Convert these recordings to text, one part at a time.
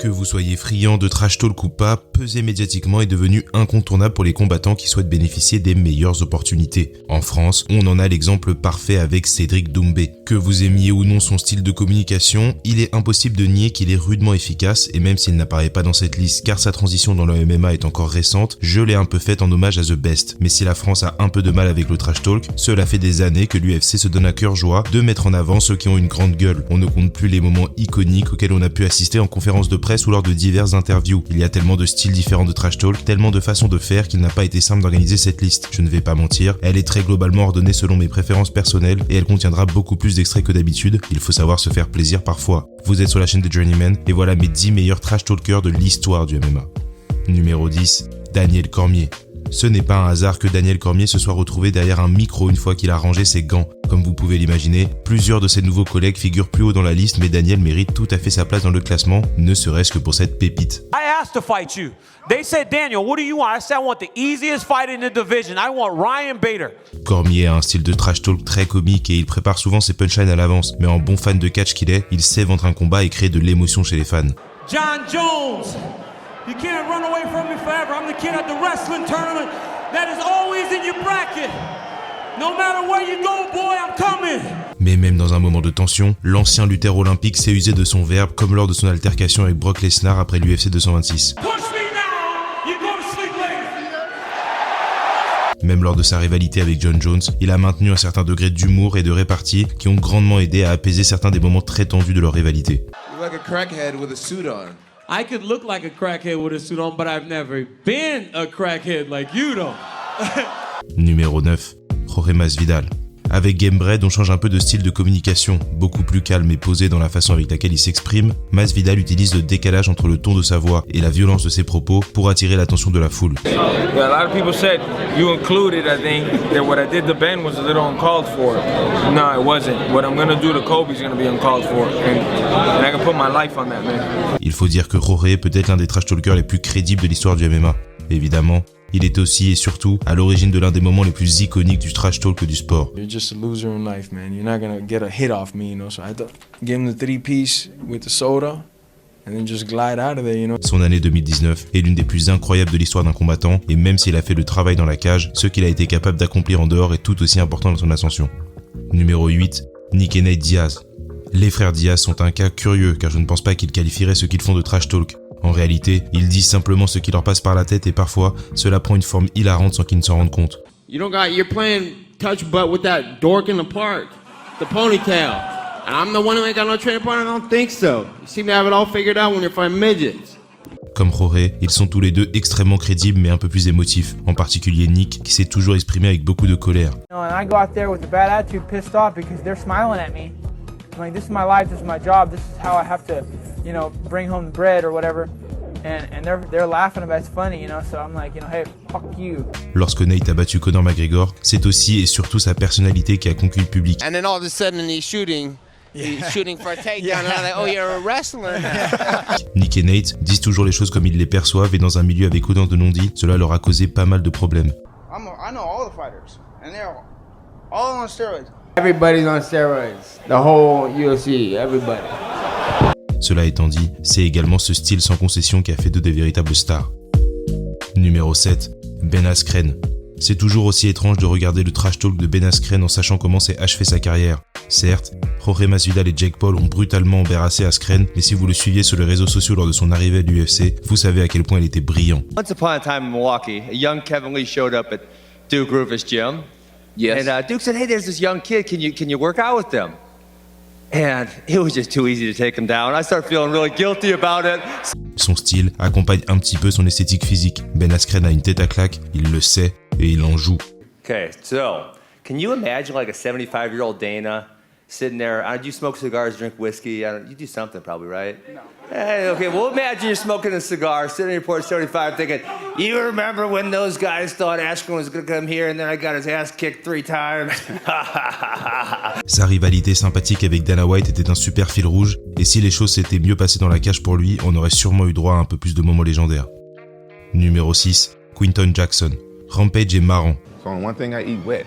Que vous soyez friand de trash talk ou pas, peser médiatiquement est devenu incontournable pour les combattants qui souhaitent bénéficier des meilleures opportunités. En France, on en a l'exemple parfait avec Cédric Doumbé. Que vous aimiez ou non son style de communication, il est impossible de nier qu'il est rudement efficace, et même s'il n'apparaît pas dans cette liste car sa transition dans le MMA est encore récente, je l'ai un peu faite en hommage à The Best. Mais si la France a un peu de mal avec le trash talk, cela fait des années que l'UFC se donne à cœur joie de mettre en avant ceux qui ont une grande gueule. On ne compte plus les moments iconiques auxquels on a pu assister en conférence de presse ou lors de diverses interviews. Il y a tellement de styles différents de trash talk, tellement de façons de faire qu'il n'a pas été simple d'organiser cette liste. Je ne vais pas mentir, elle est très globalement ordonnée selon mes préférences personnelles et elle contiendra beaucoup plus d'extraits que d'habitude. Il faut savoir se faire plaisir parfois. Vous êtes sur la chaîne de Journeyman et voilà mes 10 meilleurs trash talkers de l'histoire du MMA. Numéro 10, Daniel Cormier. Ce n'est pas un hasard que Daniel Cormier se soit retrouvé derrière un micro une fois qu'il a rangé ses gants. Comme vous pouvez l'imaginer, plusieurs de ses nouveaux collègues figurent plus haut dans la liste, mais Daniel mérite tout à fait sa place dans le classement, ne serait-ce que pour cette pépite. I asked to fight you. They said, Daniel, what do you want? I said, I want the easiest fight in the division. I want Ryan Bader. Cormier a un style de trash talk très comique et il prépare souvent ses punchlines à l'avance, mais en bon fan de catch qu'il est, il sait vendre un combat et créer de l'émotion chez les fans. John Jones, you can't run away from me forever. I'm the kid at the wrestling tournament that is always in your bracket. No matter where you go, boy, I'm coming. Mais même dans un moment de tension, l'ancien lutteur olympique s'est usé de son verbe comme lors de son altercation avec Brock Lesnar après l'UFC 226. Push me now, you go to sleep later. Même lors de sa rivalité avec John Jones, il a maintenu un certain degré d'humour et de répartie qui ont grandement aidé à apaiser certains des moments très tendus de leur rivalité. You're like a crackhead with a suit on. I could look like a crackhead with a suit on, but I've never been a crackhead like you, though. Numéro 9, Jorge Masvidal. Avec Gamebred, on change un peu de style de communication, beaucoup plus calme et posé dans la façon avec laquelle il s'exprime. Masvidal utilise le décalage entre le ton de sa voix et la violence de ses propos pour attirer l'attention de la foule. Yeah, a lot of people said, you included, I think, that what I did to Ben was a little uncalled for. No, it wasn't. What I'm gonna do to Kobe is gonna be uncalled for. And I can put my life on that, man. Il faut dire que Jorge est peut-être l'un des trash talkers les plus crédibles de l'histoire du MMA. Évidemment, il est aussi et surtout à l'origine de l'un des moments les plus iconiques du trash talk du sport. You're just a loser in life, man. You're not gonna get a hit off me, you know. So I had to give him the 3-piece with the soda and then just glide out of there, you know. Son année 2019 est l'une des plus incroyables de l'histoire d'un combattant et même s'il a fait le travail dans la cage, ce qu'il a été capable d'accomplir en dehors est tout aussi important dans son ascension. Numéro 8, Nick et Nate Diaz. Les frères Diaz sont un cas curieux car je ne pense pas qu'ils qualifieraient ce qu'ils font de trash talk. En réalité, ils disent simplement ce qui leur passe par la tête et parfois, cela prend une forme hilarante sans qu'ils ne s'en rendent compte. You're playing touch butt with that dork in the park, the ponytail. And I'm the one who ain't got no training partner? I don't think so. You seem to have it all figured out when you're fighting midgets. Comme Jorge, ils sont tous les deux extrêmement crédibles mais un peu plus émotifs, en particulier Nick qui s'est toujours exprimé avec beaucoup de colère. And I go out there with a bad attitude, pissed off because they're smiling at me. I'm like, this is my life, this is my job, this is how I have to, bring home the bread or whatever. And they're laughing about it's funny, so I'm like, hey, fuck you. Lorsque Nate a battu Conor McGregor, c'est aussi et surtout sa personnalité qui a conquis le public. And then all of a sudden he's shooting for a takedown. And I'm like, oh, you're a wrestler. Nick et Nate disent toujours les choses comme ils les perçoivent et dans un milieu avec autant de non-dits, cela leur a causé pas mal de problèmes. I know all the fighters, and they're all on steroids. Everybody's on steroids. The whole UFC, everybody. Cela étant dit, c'est également ce style sans concession qui a fait d'eux des véritables stars. Numéro 7, Ben Askren. C'est toujours aussi étrange de regarder le trash talk de Ben Askren en sachant comment s'est achevé sa carrière. Certes, Jorge Masvidal et Jake Paul ont brutalement embarrassé Askren, mais si vous le suiviez sur les réseaux sociaux lors de son arrivée à l'UFC, vous savez à quel point il était brillant. Once upon a time in Milwaukee, a young Kevin Lee showed up at Duke Rufus gym. Yes. And Duke said, hey, there's this young kid, can you work out with them? And it was just too easy to take him down. I started feeling really guilty about it. Son style accompagne un petit peu son esthétique physique. Ben Askren a une tête à claque, il le sait et il en joue. Okay, so can you imagine like a 75-year-old Dana sitting there? Do you smoke cigars, drink whiskey? You do something probably, right? No. Hey, okay, well imagine you're smoking a cigar, sitting in your porch 75 thinking, you remember when those guys thought Askren was going to come here and then I got his ass kicked 3 times? Sa rivalité sympathique avec Dana White était un super fil rouge et si les choses s'étaient mieux passées dans la cage pour lui, on aurait sûrement eu droit à un peu plus de moments légendaires. Numéro 6, Quinton Jackson. Rampage est marrant. So one thing I eat wet.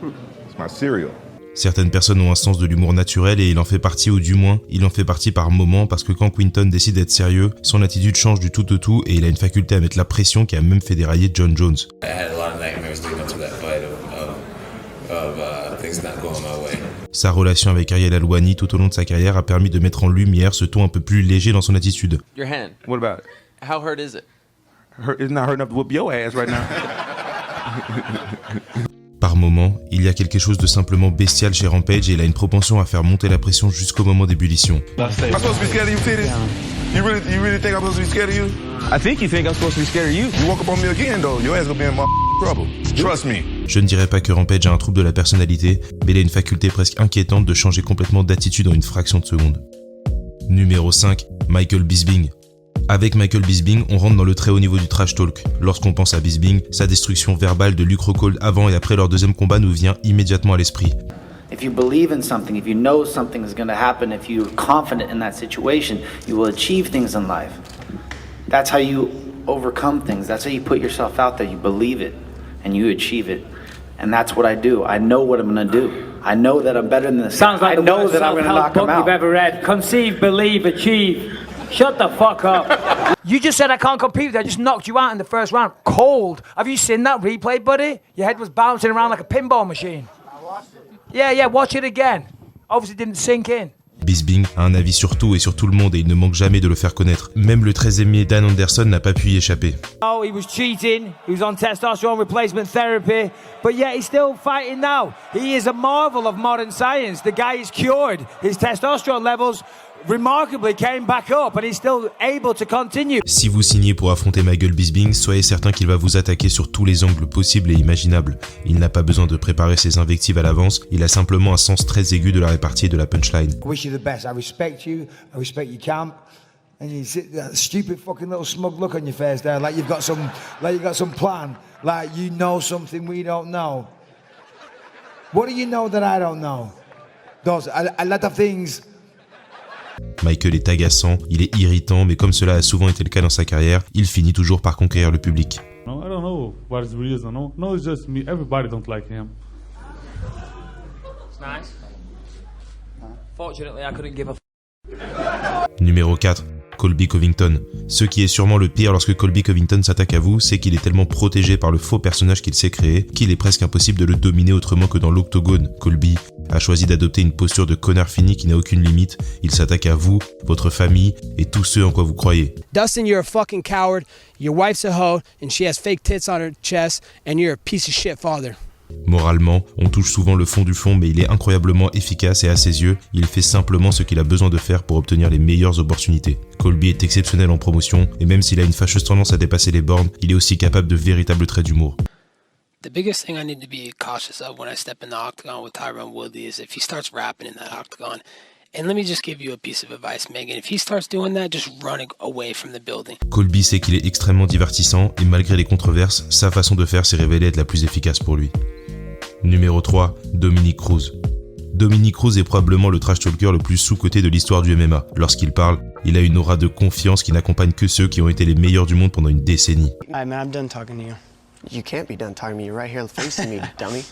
It's my cereal. Certaines personnes ont un sens de l'humour naturel et il en fait partie, ou du moins, il en fait partie par moments, parce que quand Quinton décide d'être sérieux, son attitude change du tout au tout et il a une faculté à mettre la pression qui a même fait dérailler John Jones. Sa relation avec Ariel Helwani tout au long de sa carrière a permis de mettre en lumière ce ton un peu plus léger dans son attitude. Your hand. What about it? How hurt is it? It's not hurt enough to whoop your ass right now. Par moments, il y a quelque chose de simplement bestial chez Rampage et il a une propension à faire monter la pression jusqu'au moment d'ébullition. I'm supposed to be scared of you, titties? You really think I'm supposed to be scared of you? I think you think I'm supposed to be scared of you. You walk up on me again, though, your ass gonna be in my trouble. Trust me. Je ne dirais pas que Rampage a un trouble de la personnalité, mais il a une faculté presque inquiétante de changer complètement d'attitude en une fraction de seconde. Numéro 5, Michael Bisping. Avec Michael Bisping, on rentre dans le très haut niveau du trash talk. Lorsqu'on pense à Bisping, sa destruction verbale de Luke Rockhold avant et après leur deuxième combat nous vient immédiatement à l'esprit. If you believe in something, if you know something is going to happen, if you're confident in that situation, you will achieve things in life. That's how you overcome things. That's how you put yourself out there. You believe it and you achieve it. And that's what I do. I know what I'm going to do. I know that I'm better than this. Sounds like I know that I'm going to knock him book out. you've ever read. Conceive, believe, achieve. Shut the fuck up. You just said I can't compete with you. I just knocked you out in the first round. Cold. Have you seen that replay, buddy? Your head was bouncing around like a pinball machine. I watched it. Yeah, watch it again. Obviously it didn't sink in. Bisping a un avis sur tout et sur tout le monde et il ne manque jamais de le faire connaître. Même le très aimé Dan Anderson n'a pas pu y échapper. Oh, he was cheating. He was on testosterone replacement therapy. But yet he's still fighting now. He is a marvel of modern science. The guy is cured. His testosterone levels remarkably came back up and he's still able to continue. Si vous signez pour affronter Michael Bisping, soyez certain qu'il va vous attaquer sur tous les angles possibles et imaginables. Il n'a pas besoin de préparer ses invectives à l'avance, il a simplement un sens très aigu de la répartie et de la punchline. I wish you the best. I respect you. I respect your camp. And you sit that stupid fucking little smug look on your face there, like you've got some plan, like you know something we don't know. What do you know that I don't know? Those a lot of things. Michael est agaçant, il est irritant, mais comme cela a souvent été le cas dans sa carrière, il finit toujours par conquérir le public. No, I don't know what his reason. No, it's just me. Everybody don't like him. It's nice. Fortunately, I couldn't give a Numéro 4. Colby Covington. Ce qui est sûrement le pire lorsque Colby Covington s'attaque à vous, c'est qu'il est tellement protégé par le faux personnage qu'il s'est créé qu'il est presque impossible de le dominer autrement que dans l'octogone. Colby a choisi d'adopter une posture de connard fini qui n'a aucune limite. Il s'attaque à vous, votre famille et tous ceux en quoi vous croyez. Dustin, you're a fucking coward. Your wife's a hoe and she has fake tits on her chest and you're a piece of shit father. Moralement, on touche souvent le fond du fond, mais il est incroyablement efficace et à ses yeux, il fait simplement ce qu'il a besoin de faire pour obtenir les meilleures opportunités. Colby est exceptionnel en promotion, et même s'il a une fâcheuse tendance à dépasser les bornes, il est aussi capable de véritables traits d'humour. The biggest thing I need to be cautious of when I step in the octagon with Tyron Woodley is if he starts rapping in that octagon. And let me just give you a piece of advice, Megan. If he starts doing that, just run away from the building. Colby sait qu'il est extrêmement divertissant, et malgré les controverses, sa façon de faire s'est révélée être la plus efficace pour lui. Numéro 3, Dominick Cruz. Dominick Cruz est probablement le trash talker le plus sous-coté de l'histoire du MMA. Lorsqu'il parle, il a une aura de confiance qui n'accompagne que ceux qui ont été les meilleurs du monde pendant une décennie. Alright, man, I'm done talking to you. You can't be done talking to me. You're right here facing me, dummy.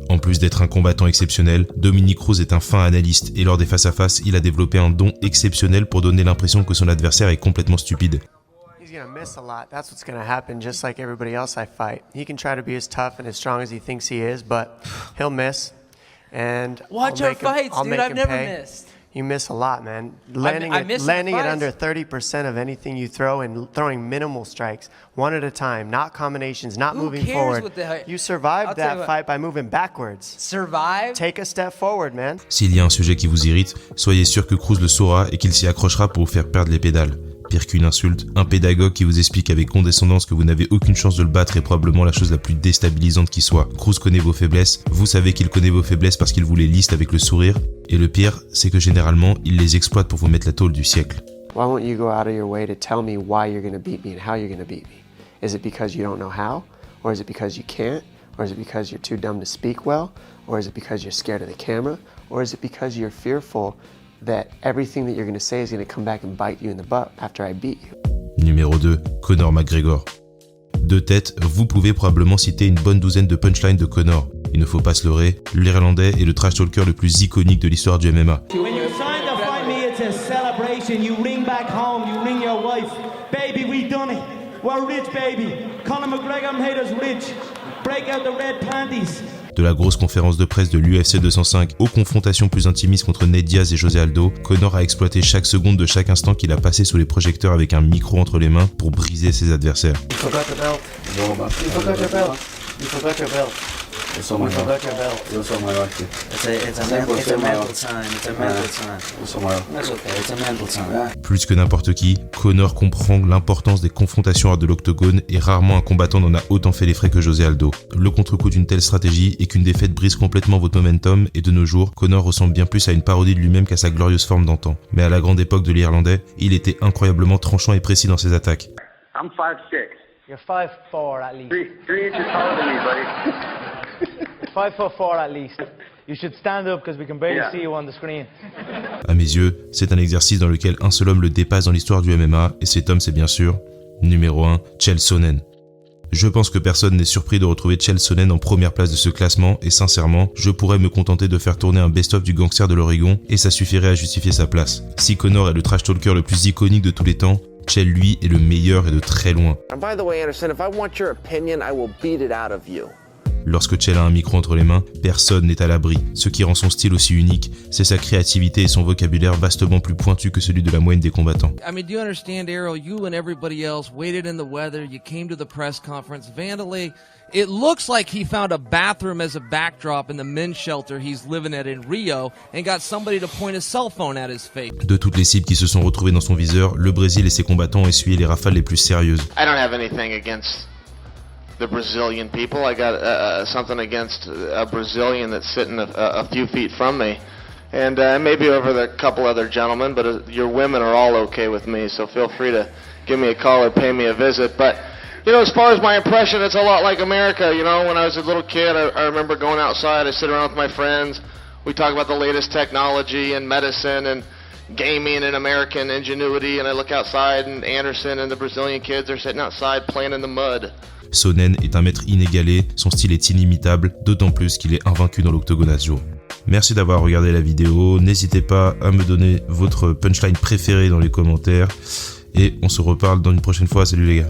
En plus d'être un combattant exceptionnel, Dominick Cruz est un fin analyste et lors des face-à-face, il a développé un don exceptionnel pour donner l'impression que son adversaire est complètement stupide. He's gonna miss a lot. That's what's gonna happen, just like everybody else I fight. He can try to be as tough and as strong as he thinks he is, but he'll miss. And Watch our fights, dude. I've never missed. You miss a lot, man. Landing it under 30% of anything you throw and throwing minimal strikes, one at a time, not combinations, not moving forward. You survived that fight by moving backwards. Survive? Take a step forward, man. S'il y a un sujet qui vous irrite, soyez sûr que Cruz le saura et qu'il s'y accrochera pour vous faire perdre les pédales. Pire qu'une insulte, un pédagogue qui vous explique avec condescendance que vous n'avez aucune chance de le battre est probablement la chose la plus déstabilisante qui soit. Cruz connaît vos faiblesses, vous savez qu'il connaît vos faiblesses parce qu'il vous les liste avec le sourire, et le pire, c'est que généralement, il les exploite pour vous mettre la tôle du siècle. Why won't you go out of your way to tell me why you're going to beat me and how you're going to beat me? Is it because you don't know how? Or is it because you can't? Or is it because you're too dumb to speak well? Or is it because you're scared of the camera? Or is it because you're fearful that everything that you're going to say is going to come back and bite you in the butt after I beat you? Numéro 2, Conor McGregor. De tête, vous pouvez probablement citer une bonne douzaine de punchlines de Conor. Il ne faut pas se leurrer, l'Irlandais est le trash talker le plus iconique de l'histoire du MMA. When you sign to fight me, it's a celebration. You ring back home, you ring your wife. Baby, we done it. We're rich, baby. Conor McGregor made us rich. Break out the red panties. De la grosse conférence de presse de l'UFC 205 aux confrontations plus intimistes contre Nate Diaz et José Aldo, Conor a exploité chaque seconde de chaque instant qu'il a passé sous les projecteurs avec un micro entre les mains pour briser ses adversaires. You forgot your belt. You forgot your belt. You forgot your belt. It's on my back. It's on my back. It's a mental time. It's a mental time. It's on my back. That's okay. It's a mental time. Plus que n'importe qui, Conor comprend l'importance des confrontations hors de l'octogone et rarement un combattant n'en a autant fait les frais que José Aldo. Le contre-coup d'une telle stratégie est qu'une défaite brise complètement votre momentum et de nos jours, Conor ressemble bien plus à une parodie de lui-même qu'à sa glorieuse forme d'antan. Mais à la grande époque de l'Irlandais, il était incroyablement tranchant et précis dans ses attaques. I'm 5'6". You're 5'4" at least. 3 inches taller than me, buddy. 5'4" at least. You should stand up because we can barely see you on the screen. À mes yeux, c'est un exercice dans lequel un seul homme le dépasse dans l'histoire du MMA, et cet homme c'est bien sûr, numéro 1, Chael Sonnen. Je pense que personne n'est surpris de retrouver Chael Sonnen en première place de ce classement, et sincèrement, je pourrais me contenter de faire tourner un best-of du gangster de l'Oregon, et ça suffirait à justifier sa place. Si Conor est le trash talker le plus iconique de tous les temps, Chael, lui, est le meilleur et de très loin. And by the way, Anderson, if I want your opinion, I will beat it out of you. Lorsque Chael a un micro entre les mains, personne n'est à l'abri. Ce qui rend son style aussi unique, c'est sa créativité et son vocabulaire vastement plus pointu que celui de la moyenne des combattants. I mean, do you understand, Errol? You and everybody else waited in the weather. You came to the press conference. Vandalay, it looks like he found a bathroom as a backdrop in the men's shelter he's living at in Rio and got somebody to point a cell phone at his face. De toutes les cibles qui se sont retrouvées dans son viseur, le Brésil et ses combattants ont essuyé les rafales les plus sérieuses. I don't have anything against the Brazilian people. I got something against a Brazilian that's sitting a few feet from me. And maybe over the couple other gentlemen, but your women are all okay with me, so feel free to give me a call or pay me a visit. But, you know, as far as my impression, it's a lot like America. You know, when I was a little kid, I remember going outside, I sit around with my friends, we talk about the latest technology and medicine and gaming and American ingenuity, and I look outside and Anderson and the Brazilian kids are sitting outside playing in the mud. Sonnen est un maître inégalé, son style est inimitable, d'autant plus qu'il est invaincu dans l'octogone à ce jour. Merci d'avoir regardé la vidéo, n'hésitez pas à me donner votre punchline préférée dans les commentaires, et on se reparle dans une prochaine fois, salut les gars.